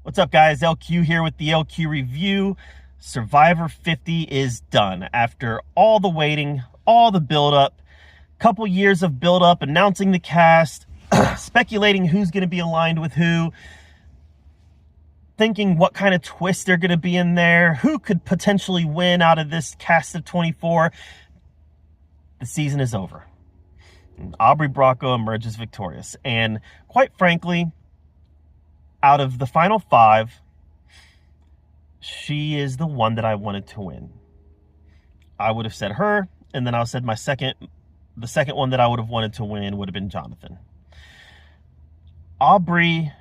What's up, guys? LQ here with the LQ review. Survivor 50 is done. After all the waiting, all the build-up, couple years of build-up, announcing the cast, speculating who's going to be aligned with who, thinking what kind of twists they're going to be in there, who could potentially win out of this cast of 24. The season is over. Aubrey Bracco emerges victorious. And quite frankly, out of the final five, she is the one that I wanted to win. I would have said her, and then I said the second one that I would have wanted to win would have been Jonathan. Aubrey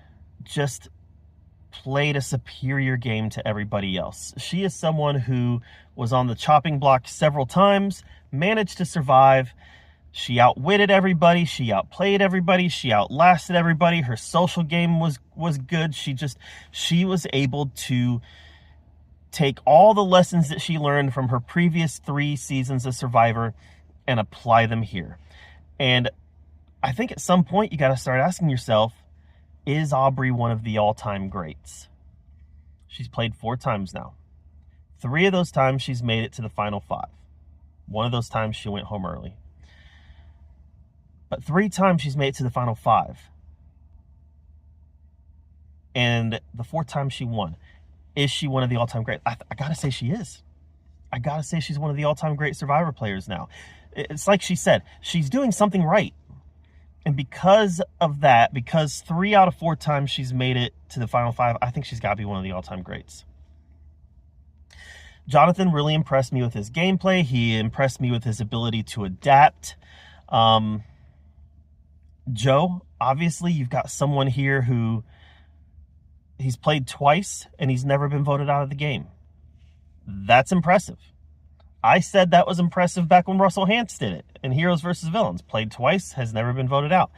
just played a superior game to everybody else. She is someone who was on the chopping block several times, managed to survive. She outwitted everybody. She outplayed everybody. She outlasted everybody. Her social game was good. She was able to take all the lessons that she learned from her previous 3 seasons of Survivor and apply them here. And I think at some point you got to start asking yourself, is Aubrey one of the all-time greats? She's played 4 times now. 3 of those times she's made it to the final 5. One of those times she went home early. But 3 times she's made it to the final 5. And the 4th time she won. Is she one of the all-time greats? I got to say she is. I got to say she's one of the all-time great Survivor players now. It's like she said, she's doing something right. And because of that, because 3 out of 4 times she's made it to the final 5, I think she's got to be one of the all-time greats. Jonathan really impressed me with his gameplay. He impressed me with his ability to adapt. Joe, obviously you've got someone here who he's played twice and he's never been voted out of the game. That's impressive. I said that was impressive back when Russell Hantz did it in Heroes vs. Villains. Played twice, has never been voted out.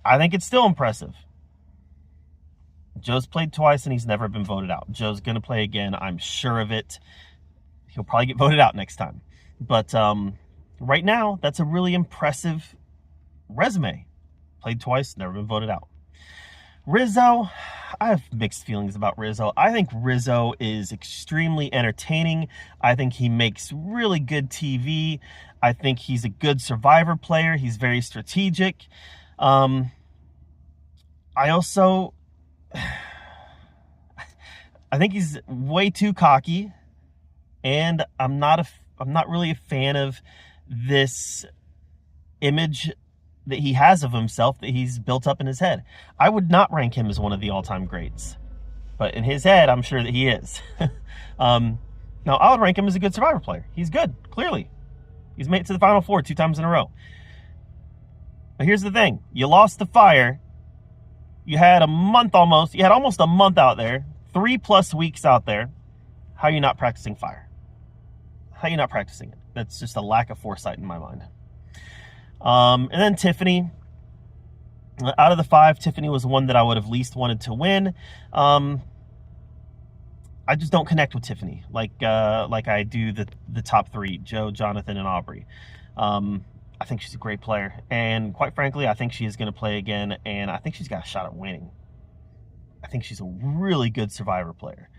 I think it's still impressive. Joe's played twice and he's never been voted out. Joe's going to play again. I'm sure of it. He'll probably get voted out next time. But right now, that's a really impressive resume. Played twice, never been voted out. Rizzo, I have mixed feelings about Rizzo. I think Rizzo is extremely entertaining. I think he makes really good TV. I think he's a good Survivor player. He's very strategic. I think he's way too cocky, and I'm not really a fan of this image that he has of himself that he's built up in his head. I would not rank him as one of the all-time greats, but in his head, I'm sure that he is. Now, I would rank him as a good Survivor player. He's good, clearly. He's made it to the final 4 2 times in a row. But here's the thing. You lost the fire. You had almost a month out there, 3+ weeks out there. How are you not practicing fire? How are you not practicing it? That's just a lack of foresight in my mind. And then Tiffany, out of the 5, Tiffany was the one that I would have least wanted to win. I just don't connect with Tiffany like I do the top 3, Joe, Jonathan, and Aubrey. I think she's a great player, and quite frankly, I think she is going to play again, and I think she's got a shot at winning. I think she's a really good Survivor player.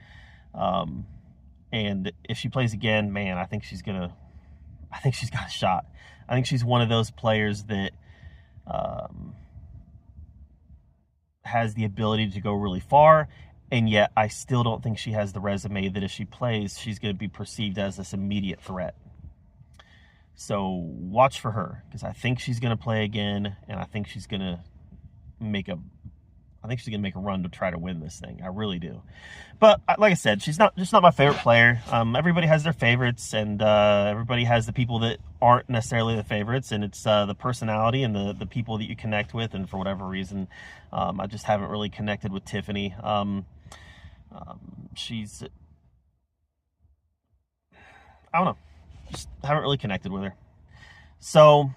And if she plays again, man, I think she's got a shot. I think she's one of those players that has the ability to go really far, and yet I still don't think she has the resume that if she plays, she's going to be perceived as this immediate threat. So watch for her, because I think she's going to play again, and I think she's going to make a run to try to win this thing. I really do. But like I said, she's not my favorite player. Everybody has their favorites, and everybody has the people that aren't necessarily the favorites, and it's the personality and the people that you connect with. And for whatever reason, I just haven't really connected with Tiffany. She's, I don't know, just haven't really connected with her. So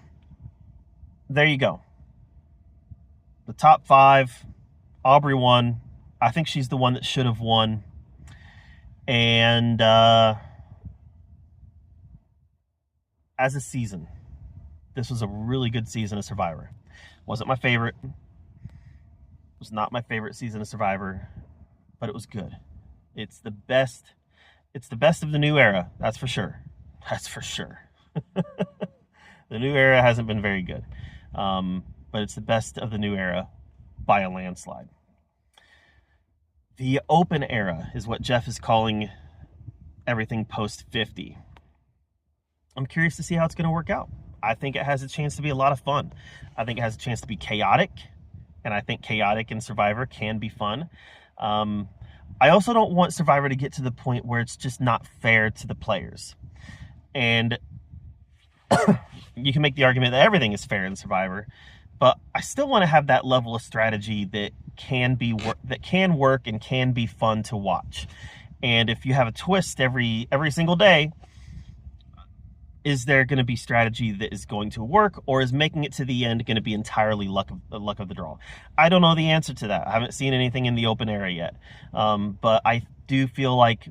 there you go. The top 5. Aubrey won. I think she's the one that should have won. And as a season, this was a really good season of Survivor. Wasn't my favorite. Was not my favorite season of Survivor. but it was good. It's the best. It's the best of the new era. That's for sure. That's for sure. The new era hasn't been very good, but it's the best of the new era by a landslide. The open era is what Jeff is calling everything post 50. I'm curious to see how it's going to work out. I think it has a chance to be a lot of fun. I think it has a chance to be chaotic, and I think chaotic in Survivor can be fun. I also don't want Survivor to get to the point where it's just not fair to the players. And you can make the argument that everything is fair in Survivor, but I still want to have that level of strategy that can work and can be fun to watch. And if you have a twist every single day, is there going to be strategy that is going to work, or is making it to the end going to be entirely luck of the draw? I don't know the answer to that. I haven't seen anything in the open era yet, but I do feel like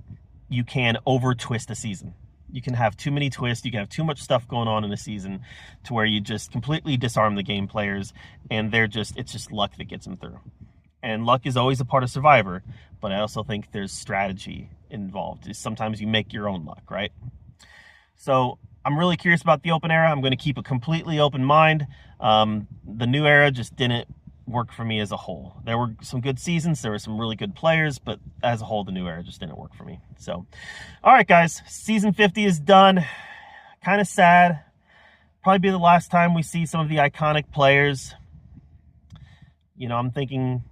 you can over twist a season. You can have too many twists. You can have too much stuff going on in a season to where you just completely disarm the game players, and it's just luck that gets them through. And luck is always a part of Survivor, but I also think there's strategy involved. Sometimes you make your own luck, right? So I'm really curious about the open era. I'm going to keep a completely open mind. The new era just didn't work for me as a whole. There were some good seasons. There were some really good players, but as a whole, the new era just didn't work for me. So, all right, guys, season 50 is done. Kind of sad. Probably be the last time we see some of the iconic players. You know, I'm thinking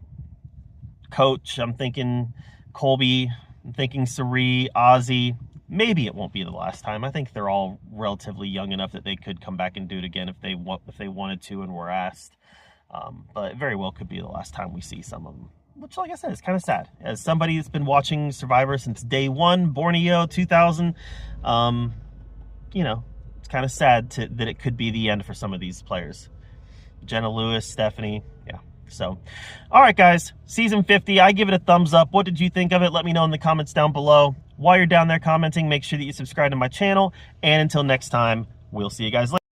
Coach. I'm thinking Colby. I'm thinking Sari, Ozzy. Maybe it won't be the last time. I think they're all relatively young enough that they could come back and do it again if they wanted to and were asked. But it very well could be the last time we see some of them, which, like I said, is kind of sad. As somebody that's been watching Survivor since day one, Borneo 2000, you know, it's kind of sad that it could be the end for some of these players. Jenna Lewis, Stephanie, yeah. So, all right, guys, season 50, I give it a thumbs up. What did you think of it? Let me know in the comments down below. While you're down there commenting, make sure that you subscribe to my channel. And until next time, we'll see you guys later.